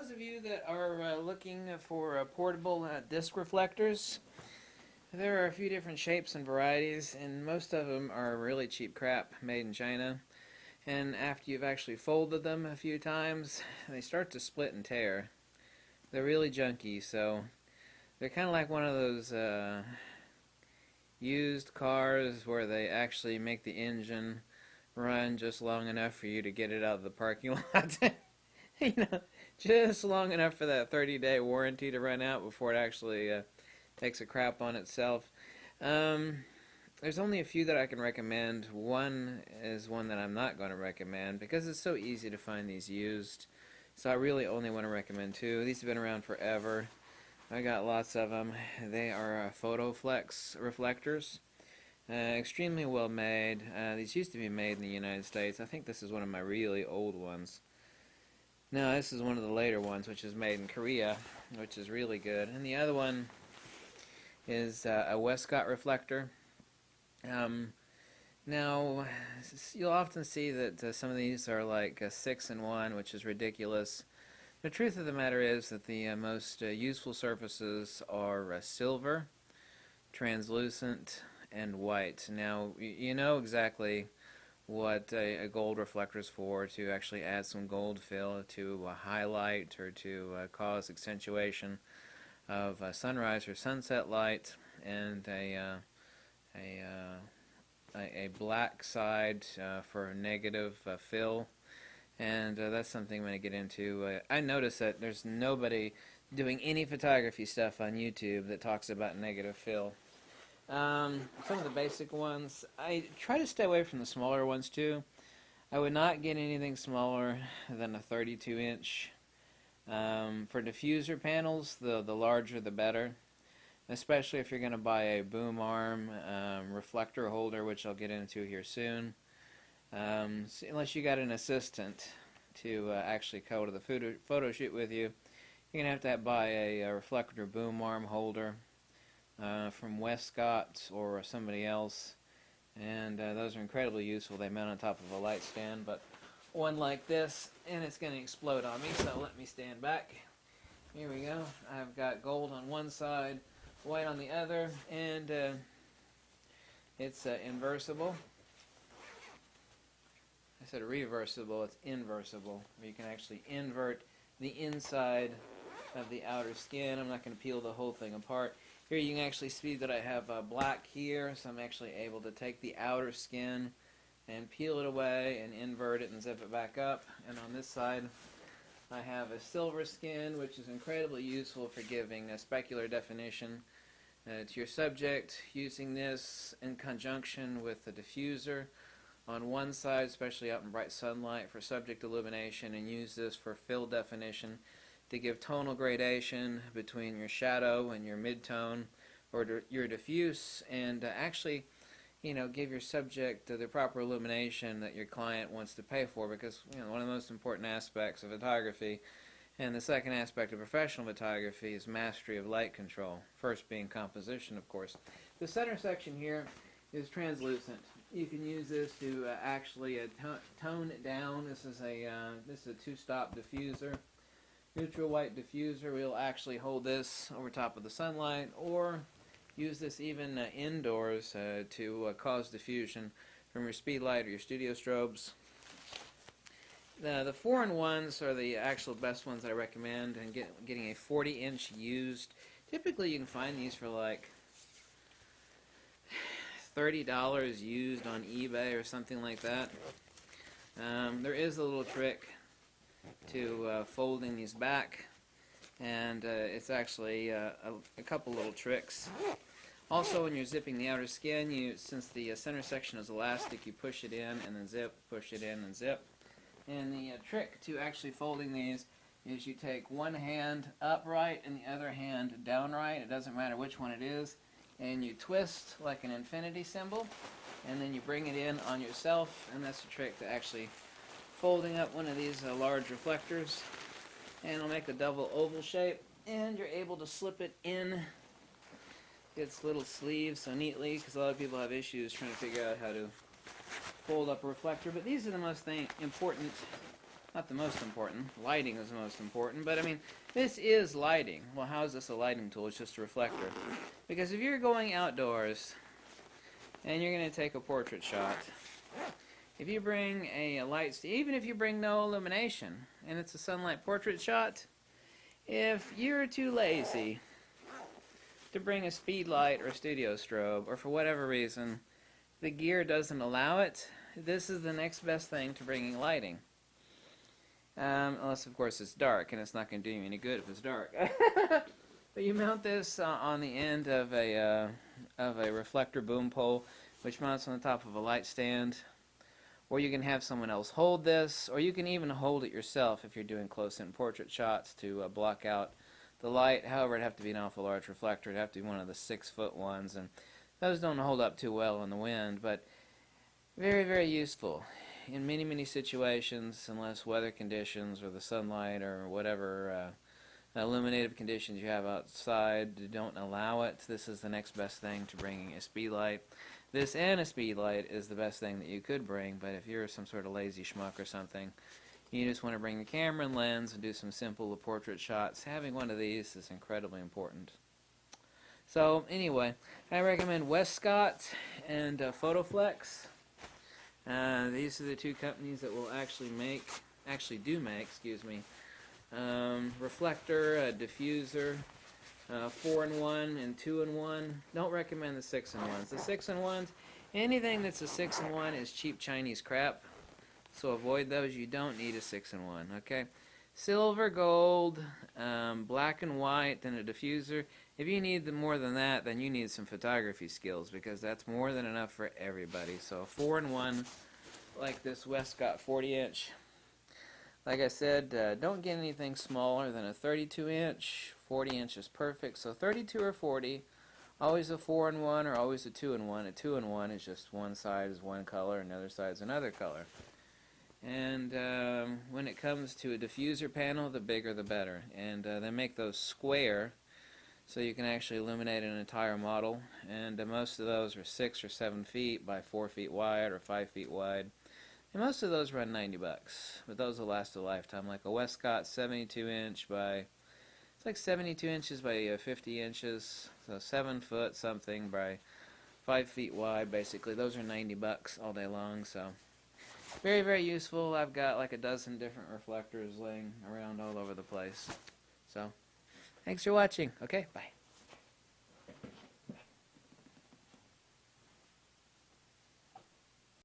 those of you that are looking for portable disc reflectors, there are a few different shapes and varieties, and most of them are really cheap crap made in China. And after you've actually folded them a few times, they start to split and tear. They're really junky, so they're kind of like one of those used cars where they actually make the engine run just long enough for you to get it out of the parking lot. you know, just long enough for that 30-day warranty to run out before it actually takes a crap on itself. There's only a few that I can recommend. One is one that I'm not going to recommend because it's so easy to find these used. So I really only want to recommend two. These have been around forever. I got lots of them. They are Photoflex Reflectors. Extremely well made. These used to be made in the United States. I think this is one of my really old ones. No, this is one of the later ones, which is made in Korea, which is really good. And the other one is a Westcott Reflector. Now, you'll often see that some of these are like 6-in-1, which is ridiculous. The truth of the matter is that the most useful surfaces are silver, translucent, and white. Now, you know exactly what a gold reflector is for, to actually add some gold fill to highlight or to cause accentuation of sunrise or sunset light, and a black side for negative fill. And that's something I'm going to get into. I notice that there's nobody doing any photography stuff on YouTube that talks about negative fill. Some of the basic ones, I try to stay away from the smaller ones too. I would not get anything smaller than a 32-inch. For diffuser panels, the larger the better, especially if you're going to buy a boom arm reflector holder, which I'll get into here soon. So unless you got an assistant to actually go to the photo shoot with you, you're going to have buy a reflector boom arm holder from Westcott or somebody else, and those are incredibly useful. They mount on top of a light stand, but one like this, and it's going to explode on me, so let me stand back. Here we go. I've got gold on one side, white on the other, and it's inversible. I said reversible, it's inversible, where you can actually invert the inside of the outer skin. I'm not going to peel the whole thing apart. Here you can actually see that I have black here, so I'm actually able to take the outer skin and peel it away and invert it and zip it back up. And on this side I have a silver skin, which is incredibly useful for giving a specular definition to your subject, using this in conjunction with the diffuser on one side, especially out in bright sunlight, for subject illumination, and use this for fill definition to give tonal gradation between your shadow and your midtone, or your diffuse, and actually, give your subject the proper illumination that your client wants to pay for, because one of the most important aspects of photography, and the second aspect of professional photography, is mastery of light control, first being composition, of course. The center section here is translucent. You can use this to actually tone it down. This is a two-stop diffuser. Neutral white diffuser. We'll actually hold this over top of the sunlight, or use this even indoors to cause diffusion from your speed light or your studio strobes. The 4-in-1s are the actual best ones I recommend, and getting a 40-inch used. Typically you can find these for like $30 used on eBay or something like that. There is a little trick to folding these back, and it's actually a couple little tricks. Also, when you're zipping the outer skin, since the center section is elastic, you push it in and then zip, push it in and zip. And the trick to actually folding these is you take one hand upright and the other hand downright. It doesn't matter which one it is. And you twist like an infinity symbol, and then you bring it in on yourself, and that's the trick to actually folding up one of these large reflectors. And it'll make a double oval shape, and you're able to slip it in its little sleeve so neatly, because a lot of people have issues trying to figure out how to fold up a reflector. But these are the most important not the most important. Lighting is the most important, but I mean, this is lighting. Well, how is this a lighting tool? It's just a reflector. Because if you're going outdoors and you're going to take a portrait shot, if you bring a light, even if you bring no illumination, and it's a sunlight portrait shot, if you're too lazy to bring a speed light or a studio strobe, or for whatever reason the gear doesn't allow it, this is the next best thing to bringing lighting. Unless of course it's dark, and it's not going to do you any good if it's dark. But you mount this on the end of a reflector boom pole, which mounts on the top of a light stand. Or you can have someone else hold this, or you can even hold it yourself if you're doing close-in portrait shots to block out the light. However, it'd have to be an awful large reflector. It'd have to be one of the 6-foot ones, and those don't hold up too well in the wind, but very, very useful in many, many situations, unless weather conditions or the sunlight or whatever illuminative conditions you have outside don't allow it. This is the next best thing to bringing a speed light. This and a speed light is the best thing that you could bring, but if you're some sort of lazy schmuck or something, you just want to bring the camera and lens and do some simple portrait shots, having one of these is incredibly important. So anyway, I recommend Westcott and Photoflex. These are the two companies that will actually make, reflector, diffuser, 4-in-1 and 2-in-1. Don't recommend the 6-in-1s. The 6-in-1s, anything that's a 6-in-1 is cheap Chinese crap. So avoid those. You don't need a 6-in-1, okay? Silver, gold, black and white, then a diffuser. If you need more than that, then you need some photography skills, because that's more than enough for everybody. So 4-in-1, like this Westcott 40-inch. Like I said, don't get anything smaller than a 32-inch. 40-inch is perfect. So 32 or 40, always a 4-in-1 or always a 2-in-1. A 2-in-1 is just one side is one color and the other side is another color. And when it comes to a diffuser panel, the bigger the better. And they make those square, so you can actually illuminate an entire model. And most of those are 6 or 7 feet by 4 feet wide or 5 feet wide. And most of those run $90, but those will last a lifetime. Like a Westcott 72-inch by, it's like 72 inches by 50 inches, so 7 foot something by 5 feet wide. Basically, those are $90 all day long. So very, very useful. I've got like a dozen different reflectors laying around all over the place. So thanks for watching. Okay, bye.